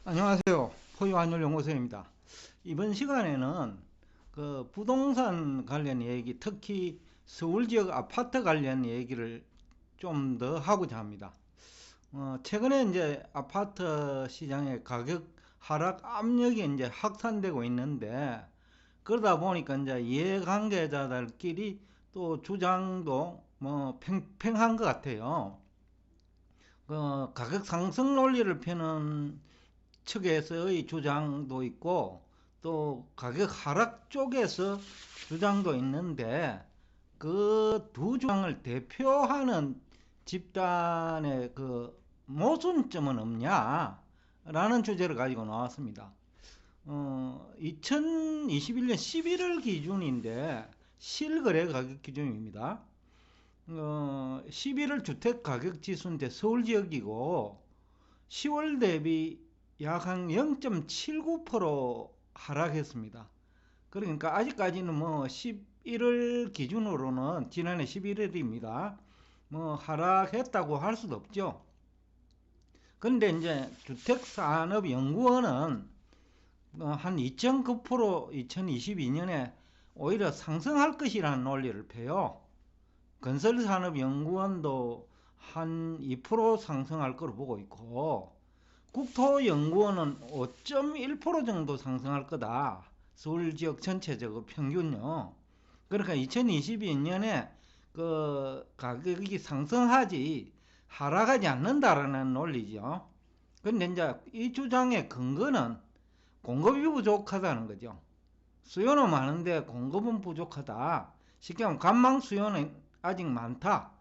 안녕하세요. 포유환율연구소입니다. 이번 시간에는 그 부동산 관련 얘기, 특히 서울 지역 아파트 관련 얘기를 좀 더 하고자 합니다. 최근에 이제 아파트 시장의 가격 하락 압력이 이제 확산되고 있는데, 그러다 보니까 이제 이해관계자들끼리 또 주장도 뭐 팽팽한 것 같아요. 가격 상승 논리를 펴는 측에서의 주장도 있고 또 가격 하락 쪽에서 주장도 있는데, 그 두 주장을 대표하는 집단의 그 모순점은 없냐라는 주제를 가지고 나왔습니다. 2021년 11월 기준인데 실거래 가격 기준입니다. 11월 주택 가격 지수인데 서울 지역이고 10월 대비 약 한 0.79% 하락했습니다. 그러니까 아직까지는 뭐 11월 기준으로는 지난해 11월입니다. 뭐 하락했다고 할 수도 없죠. 그런데 이제 주택산업연구원은 한 2.9% 2022년에 오히려 상승할 것이라는 논리를 펴요. 건설산업연구원도 한 2% 상승할 거로 보고 있고, 국토연구원은 5.1% 정도 상승할 거다. 서울 지역 전체적으로 평균요. 그러니까 2022년에 그 가격이 상승하지 하락하지 않는다라는 논리죠. 근데 이제 이 주장의 근거는 공급이 부족하다는 거죠. 수요는 많은데 공급은 부족하다. 쉽게 말하면 관망 수요는 아직 많다.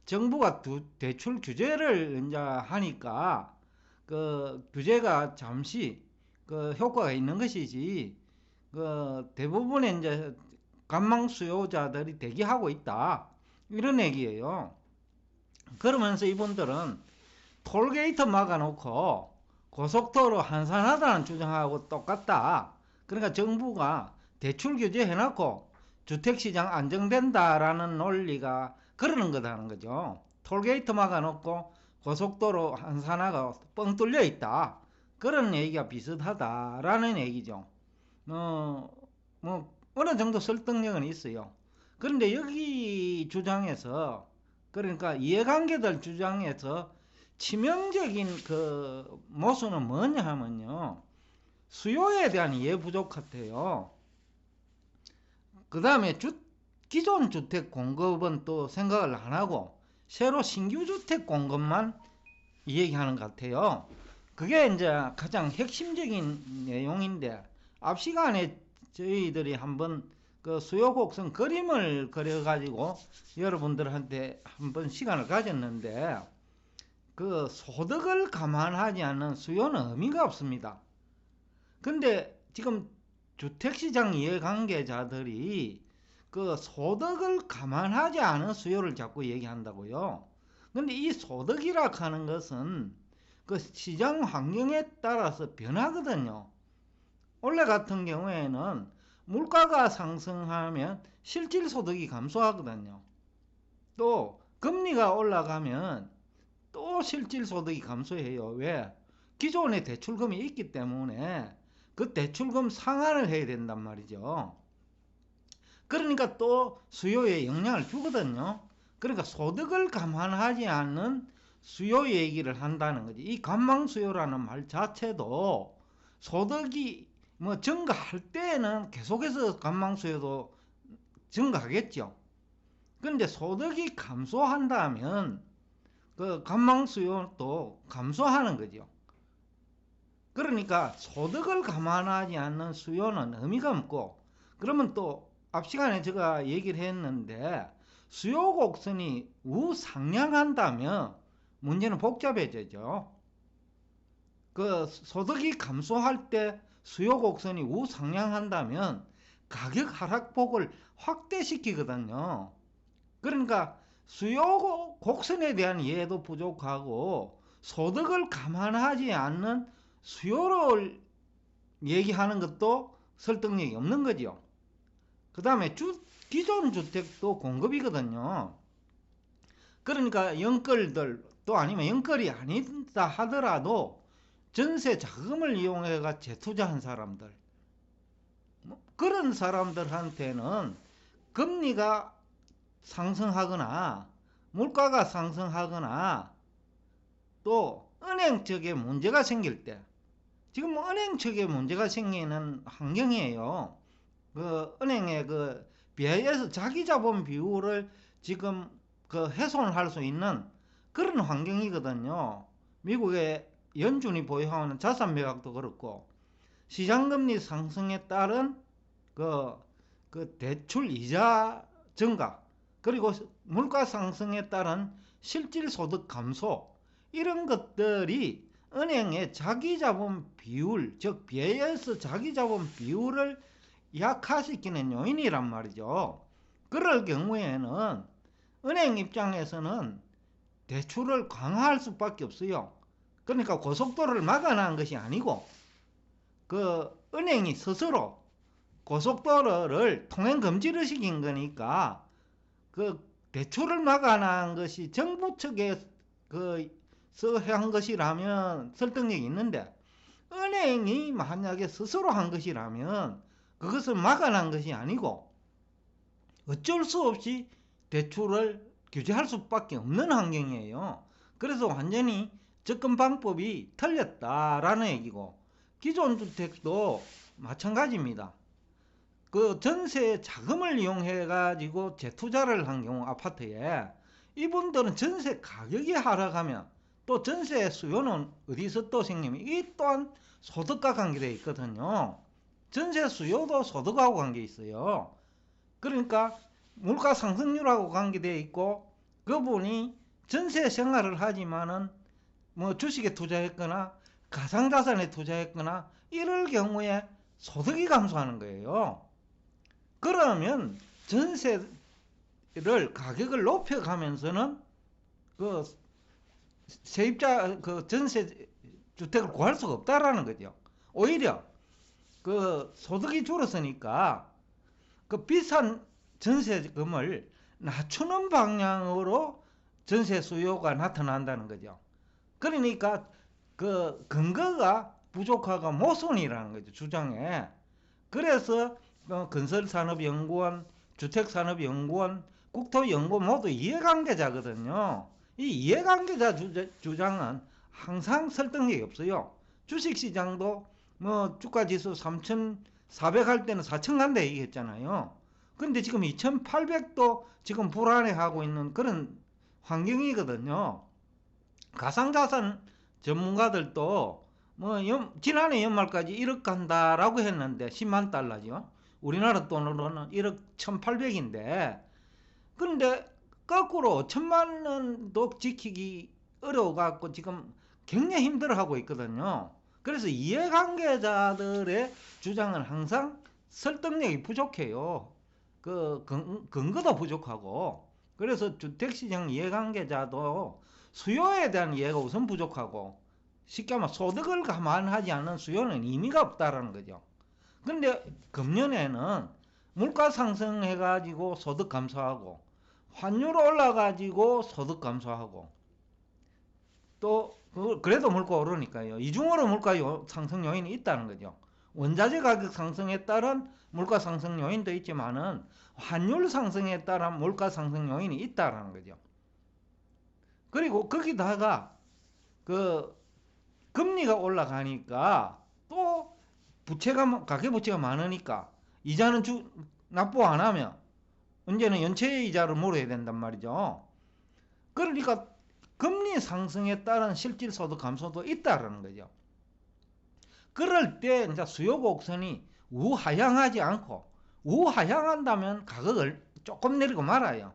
정부가 대출 규제를 이제 하니까 그 규제가 잠시 그 효과가 있는 것이지, 그 대부분의 이제 관망 수요자들이 대기하고 있다, 이런 얘기예요. 그러면서 이분들은 톨게이트 막아놓고 고속도로 한산하다는 주장하고 똑같다. 그러니까 정부가 대출 규제 해놓고 주택시장 안정된다라는 논리가 그러는 거다는 거죠. 톨게이트 막아놓고 고속도로 한산하고 뻥 뚫려 있다, 그런 얘기가 비슷하다라는 얘기죠. 뭐 어느 정도 설득력은 있어요. 그런데 여기 주장에서, 그러니까 이해관계들 주장에서 치명적인 그 모순은 뭐냐 하면요, 수요에 대한 이해 부족 같아요. 그 다음에 기존 주택 공급은 또 생각을 안 하고 새로 신규 주택 공급만 얘기하는 것 같아요. 그게 이제 가장 핵심적인 내용인데, 앞 시간에 저희들이 한번 그 수요 곡선 그림을 그려가지고 여러분들한테 한번 시간을 가졌는데, 그 소득을 감안하지 않는 수요는 의미가 없습니다. 근데 지금 주택시장 이해관계자들이 그 소득을 감안하지 않은 수요를 자꾸 얘기한다고요. 근데 이 소득이라 하는 것은 그 시장 환경에 따라서 변하거든요. 올해 같은 경우에는 물가가 상승하면 실질 소득이 감소하거든요. 또 금리가 올라가면 또 실질 소득이 감소해요. 왜? 기존에 대출금이 있기 때문에 그 대출금 상환을 해야 된단 말이죠. 그러니까 또 수요에 영향을 주거든요. 그러니까 소득을 감안하지 않는 수요 얘기를 한다는 거지. 이 감망 수요라는 말 자체도 소득이 뭐 증가할 때에는 계속해서 감망 수요도 증가하겠죠. 그런데 소득이 감소한다면 그 감망 수요도 감소하는 거죠. 그러니까 소득을 감안하지 않는 수요는 의미가 없고, 그러면 또 앞 시간에 제가 얘기를 했는데 수요 곡선이 우상향한다면 문제는 복잡해지죠. 그 소득이 감소할 때 수요 곡선이 우상향한다면 가격 하락폭을 확대시키거든요. 그러니까 수요 곡선에 대한 이해도 부족하고 소득을 감안하지 않는 수요를 얘기하는 것도 설득력이 없는 거죠. 그 다음에 기존 주택도 공급이거든요. 그러니까 영끌들, 또 아니면 영끌이 아니다 하더라도 전세 자금을 이용해가 재투자한 사람들, 그런 사람들한테는 금리가 상승하거나 물가가 상승하거나 또 은행 측에 문제가 생길 때, 지금 은행 측에 문제가 생기는 환경이에요. 그 은행의 그 BIS 자기 자본 비율을 지금 그 훼손할 수 있는 그런 환경이거든요. 미국의 연준이 보유하는 자산 매각도 그렇고, 시장금리 상승에 따른 그 대출 이자 증가, 그리고 물가 상승에 따른 실질소득 감소, 이런 것들이 은행의 자기자본 비율, 즉 BIS 자기자본 비율을 약화시키는 요인이란 말이죠. 그럴 경우에는 은행 입장에서는 대출을 강화할 수밖에 없어요. 그러니까 고속도로를 막아놓은 것이 아니고 그 은행이 스스로 고속도로를 통행 금지를 시킨 거니까 그 대출을 막아놓은 것이 정부 측에 한 것이라면 설득력이 있는데, 은행이 만약에 스스로 한 것이라면 그것을 막아놓은 것이 아니고 어쩔 수 없이 대출을 규제할 수밖에 없는 환경이에요. 그래서 완전히 접근 방법이 틀렸다라는 얘기고, 기존 주택도 마찬가지입니다. 그 전세 자금을 이용해 가지고 재투자를 한 경우 아파트에, 이분들은 전세 가격이 하락하면 또 전세 수요는 어디서 또 생기면 이 또한 소득과 관계되어 있거든요. 전세 수요도 소득하고 관계 있어요. 그러니까 물가 상승률하고 관계되어 있고, 그분이 전세 생활을 하지만은 뭐 주식에 투자했거나 가상자산에 투자했거나 이럴 경우에 소득이 감소하는 거예요. 그러면 전세를 가격을 높여가면서는 그 세입자 그 전세 주택을 구할 수가 없다라는 거죠. 오히려 그 소득이 줄었으니까 그 비싼 전세금을 낮추는 방향으로 전세 수요가 나타난다는 거죠. 그러니까 그 근거가 부족하고 모순이라는 거죠, 주장에. 그래서 건설산업연구원, 주택산업연구원, 국토연구원 모두 이해관계자거든요. 이 이해관계자 주장은 항상 설득력이 없어요. 주식시장도 뭐 주가지수 3,400 할 때는 4,000 간다 얘기했잖아요. 근데 지금 2,800도 지금 불안해하고 있는 그런 환경이거든요. 가상자산 전문가들도 뭐 지난해 연말까지 1억 간다라고 했는데 10만 달러죠. 우리나라 돈으로는 1억 1,800인데, 그런데 거꾸로 1,000만 원도 지키기 어려워갖고 지금 굉장히 힘들어하고 있거든요. 그래서 이해관계자들의 주장은 항상 설득력이 부족해요. 그 근거도 부족하고, 그래서 주택시장 이해관계자도 수요에 대한 이해가 우선 부족하고, 쉽게 말하면 소득을 감안하지 않는 수요는 의미가 없다라는 거죠. 근데 금년에는 물가 상승해가지고 소득 감소하고, 환율 올라가지고 소득 감소하고, 또 그래도 물가 오르니까요. 이중으로 물가 상승 요인이 있다는 거죠. 원자재 가격 상승에 따른 물가 상승 요인도 있지만은 환율 상승에 따른 물가 상승 요인이 있다라는 거죠. 그리고 거기다가 그 금리가 올라가니까 또 가계부채가 많으니까 이자는 납부 안 하면 언제는 연체 이자를 물어야 된단 말이죠. 그러니까 금리 상승에 따른 실질소득 감소도 있다라는 거죠. 그럴 때 이제 수요 곡선이 우하향하지 않고, 우하향한다면 가격을 조금 내리고 말아요.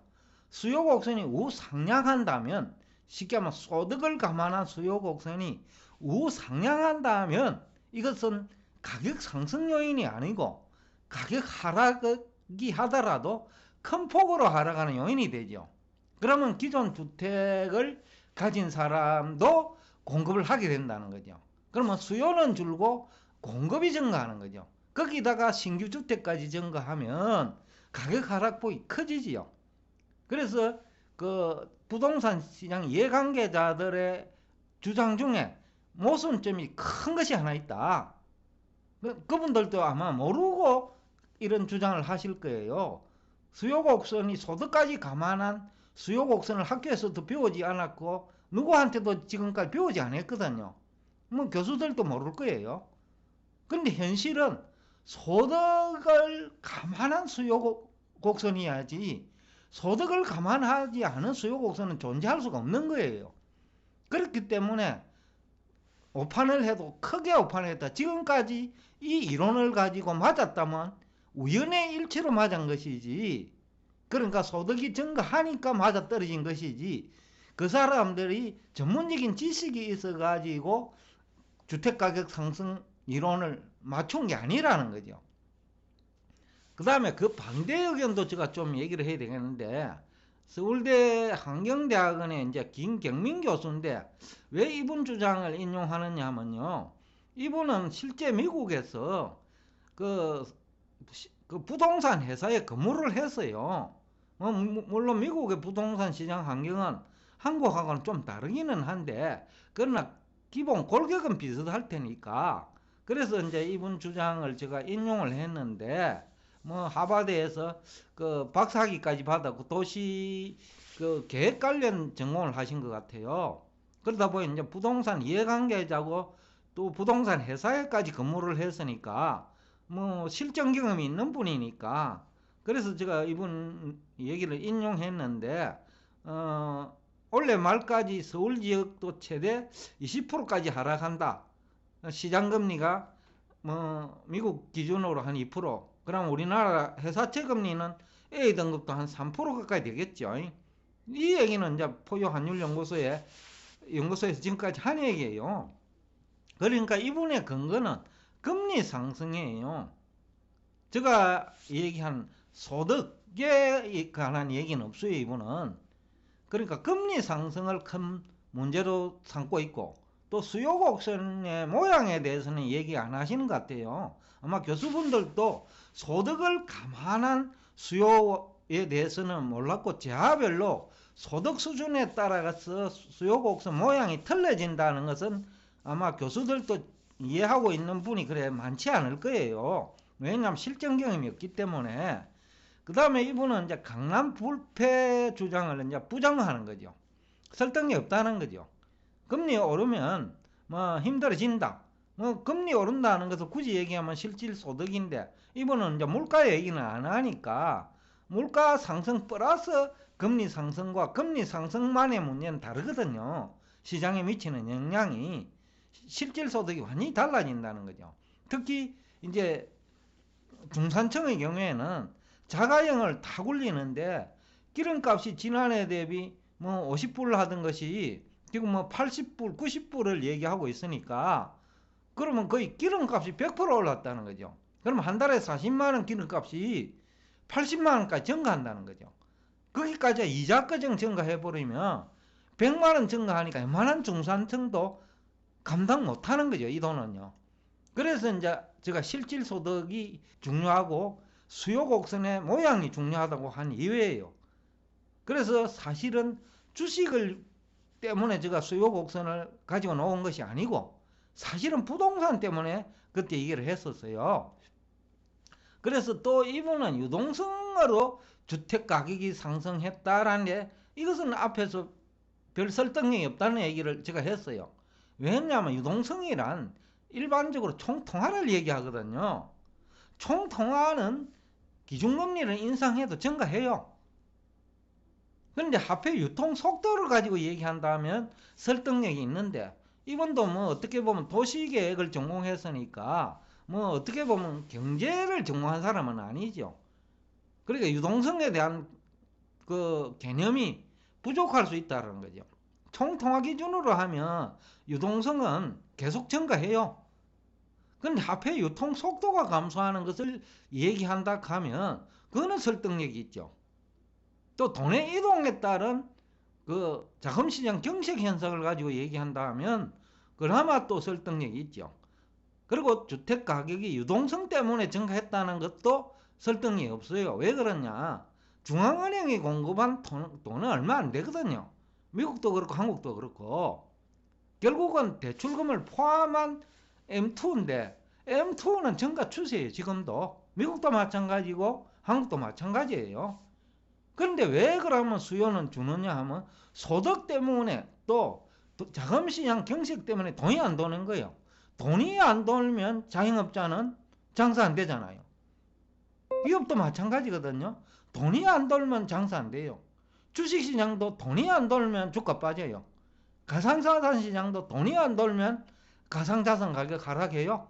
수요 곡선이 우상향한다면, 쉽게 말하면 소득을 감안한 수요 곡선이 우상향한다면 이것은 가격 상승 요인이 아니고 가격 하락이 하더라도 큰 폭으로 하락하는 요인이 되죠. 그러면 기존 주택을 가진 사람도 공급을 하게 된다는 거죠. 그러면 수요는 줄고 공급이 증가하는 거죠. 거기다가 신규 주택까지 증가하면 가격 하락폭이 커지지요. 그래서 그 부동산 시장 이해관계자들의 주장 중에 모순점이 큰 것이 하나 있다. 그분들도 아마 모르고 이런 주장을 하실 거예요. 수요곡선이 소득까지 감안한 수요곡선을 학교에서도 배우지 않았고 누구한테도 지금까지 배우지 않았거든요. 뭐 교수들도 모를 거예요. 근데 현실은 소득을 감안한 수요곡선이야지 소득을 감안하지 않은 수요곡선은 존재할 수가 없는 거예요. 그렇기 때문에 오판을 해도 크게 오판을 했다. 지금까지 이 이론을 가지고 맞았다면 우연의 일치로 맞은 것이지, 그러니까 소득이 증가하니까 맞아떨어진 것이지, 그 사람들이 전문적인 지식이 있어가지고 주택가격 상승 이론을 맞춘 게 아니라는 거죠. 그 다음에 그 반대 의견도 제가 좀 얘기를 해야 되겠는데, 서울대 환경대학원의 이제 김경민 교수인데, 왜 이분 주장을 인용하느냐 하면요, 이분은 실제 미국에서 그 부동산 회사에 근무를 했어요. 물론 미국의 부동산 시장 환경은 한국하고는 좀 다르기는 한데, 그러나 기본 골격은 비슷할 테니까, 그래서 이제 이분 주장을 제가 인용을 했는데, 뭐 하버드에서 그 박사학위까지 받았고 도시 그 계획 관련 전공을 하신 것 같아요. 그러다 보니 이제 부동산 이해관계자고 또 부동산 회사에까지 근무를 했으니까 뭐 실전 경험이 있는 분이니까, 그래서 제가 이분 얘기를 인용했는데, 올해 말까지 서울 지역도 최대 20%까지 하락한다. 시장금리가 뭐 미국 기준으로 한 2%, 그럼 우리나라 회사채 금리는 A 등급도 한 3% 가까이 되겠죠. 이 얘기는 이제 포요 환율 연구소에서 지금까지 한 얘기예요. 그러니까 이분의 근거는 금리 상승이에요. 제가 얘기한 소득에 관한 얘기는 없어요, 이분은. 그러니까 금리 상승을 큰 문제로 삼고 있고, 또 수요 곡선의 모양에 대해서는 얘기 안 하시는 것 같아요. 아마 교수분들도 소득을 감안한 수요에 대해서는 몰랐고, 재화별로 소득 수준에 따라서 수요 곡선 모양이 틀려진다는 것은 아마 교수들도 이해하고 있는 분이 그래 많지 않을 거예요. 왜냐하면 실전 경험이 없기 때문에. 그 다음에 이분은 이제 강남 불패 주장을 이제 부정하는 거죠. 설득이 없다는 거죠. 금리 오르면 뭐 힘들어진다. 뭐 금리 오른다는 것을 굳이 얘기하면 실질 소득인데, 이분은 이제 물가 얘기는 안 하니까 물가 상승 플러스 금리 상승과 금리 상승만의 문제는 다르거든요. 시장에 미치는 영향이 실질 소득이 완전히 달라진다는 거죠. 특히 이제 중산층의 경우에는 자가용을 다 굴리는데 기름값이 지난해 대비 뭐 50불 하던 것이 지금 뭐 80불, 90불을 얘기하고 있으니까, 그러면 거의 기름값이 100% 올랐다는 거죠. 그러면 한 달에 40만원 기름값이 80만원까지 증가한다는 거죠. 거기까지 이자까지 증가해버리면 100만원 증가하니까 웬만한 중산층도 감당 못하는 거죠, 이 돈은요. 그래서 이제 제가 실질 소득이 중요하고 수요 곡선의 모양이 중요하다고 한 이유예요. 그래서 사실은 주식을 때문에 제가 수요 곡선을 가지고 놓은 것이 아니고, 사실은 부동산 때문에 그때 얘기를 했었어요. 그래서 또 이분은 유동성으로 주택 가격이 상승했다라는 게, 이것은 앞에서 별 설득력이 없다는 얘기를 제가 했어요. 왜냐하면 유동성이란 일반적으로 총통화를 얘기하거든요. 총통화는 기준금리를 인상해도 증가해요. 그런데 하필 유통 속도를 가지고 얘기한다면 설득력이 있는데, 이분도 뭐 어떻게 보면 도시계획을 전공했으니까 뭐 어떻게 보면 경제를 전공한 사람은 아니죠. 그러니까 유동성에 대한 그 개념이 부족할 수 있다는 거죠. 총통화 기준으로 하면 유동성은 계속 증가해요. 그런데 하필 유통 속도가 감소하는 것을 얘기한다 하면 그거는 설득력이 있죠. 또 돈의 이동에 따른 그 자금시장 경색 현상을 가지고 얘기한다면 그나마 또 설득력이 있죠. 그리고 주택 가격이 유동성 때문에 증가했다는 것도 설득력이 없어요. 왜 그러냐? 중앙은행이 공급한 돈은 얼마 안 되거든요. 미국도 그렇고 한국도 그렇고. 결국은 대출금을 포함한 M2인데 M2는 증가 추세예요. 지금도 미국도 마찬가지고 한국도 마찬가지예요. 그런데 왜 그러면 수요는 주느냐 하면 소득 때문에 또 자금시장 경색 때문에 돈이 안 도는 거예요. 돈이 안 돌면 자영업자는 장사 안 되잖아요. 기업도 마찬가지거든요. 돈이 안 돌면 장사 안 돼요. 주식시장도 돈이 안 돌면 주가 빠져요. 가상자산 시장도 돈이 안 돌면 가상자산 가격 하락해요.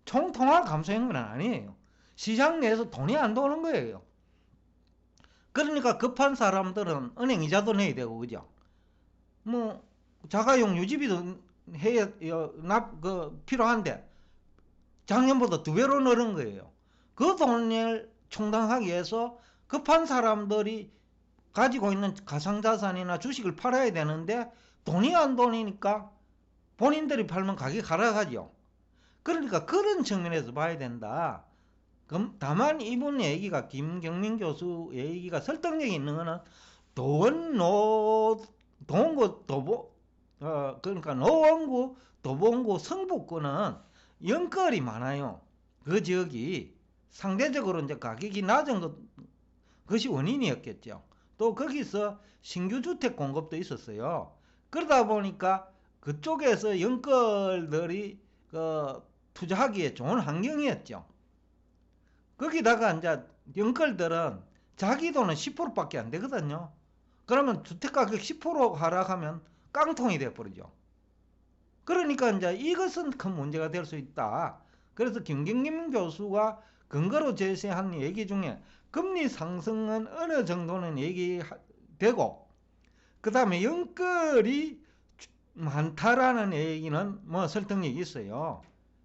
총통합 감소한 건 아니에요. 시장 내에서 돈이 안 도는 거예요. 그러니까 급한 사람들은 은행 이자도 내야 되고, 그죠? 뭐 자가용 유지비도 해야 필요한데 작년보다 2배로 늘은 거예요. 그 돈을 충당하기 위해서 급한 사람들이 가지고 있는 가상자산이나 주식을 팔아야 되는데 돈이 안 도니까 본인들이 팔면 가격이 하락하죠. 그러니까 그런 측면에서 봐야 된다. 다만 이분 얘기가, 김경민 교수 얘기가 설득력이 있는 거는 그러니까 노원구, 도봉구, 성북구는 연결이 많아요. 그 지역이 상대적으로 이제 가격이 낮은 것이 원인이었겠죠. 또 거기서 신규 주택 공급도 있었어요. 그러다 보니까 그쪽에서 연끌들이 투자하기에 좋은 환경이었죠. 거기다가 이제 연끌들은 자기 돈은 10%밖에 안 되거든요. 그러면 주택가격 10% 하락하면 깡통이 돼버리죠. 그러니까 이제 이것은 큰 문제가 될 수 있다. 그래서 김경림 교수가 근거로 제시한 얘기 중에 금리 상승은 어느 정도는 얘기되고, 그 다음에 연끌이 많다라는 얘기는 뭐 설득력이 있어요.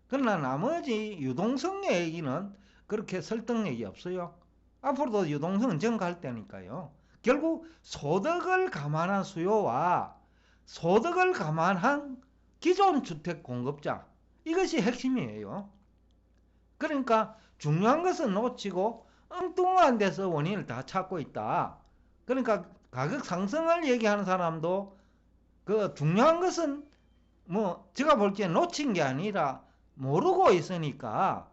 그러나 나머지 유동성의 얘기는 그렇게 설득력이 없어요. 앞으로도 유동성은 증가할 때니까요. 결국 소득을 감안한 수요와 소득을 감안한 기존 주택 공급자, 이것이 핵심이에요. 그러니까 중요한 것은 놓치고 엉뚱한 데서 원인을 다 찾고 있다. 그러니까 가격 상승을 얘기하는 사람도 중요한 것은 제가 볼 때 놓친 게 아니라 모르고 있으니까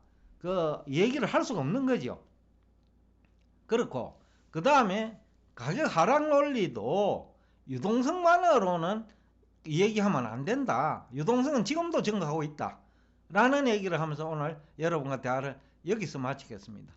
얘기를 할 수가 없는 거죠. 그렇고 그 다음에 가격 하락 논리도 유동성만으로는 얘기하면 안 된다. 유동성은 지금도 증가하고 있다. 라는 얘기를 하면서 오늘 여러분과 대화를 여기서 마치겠습니다.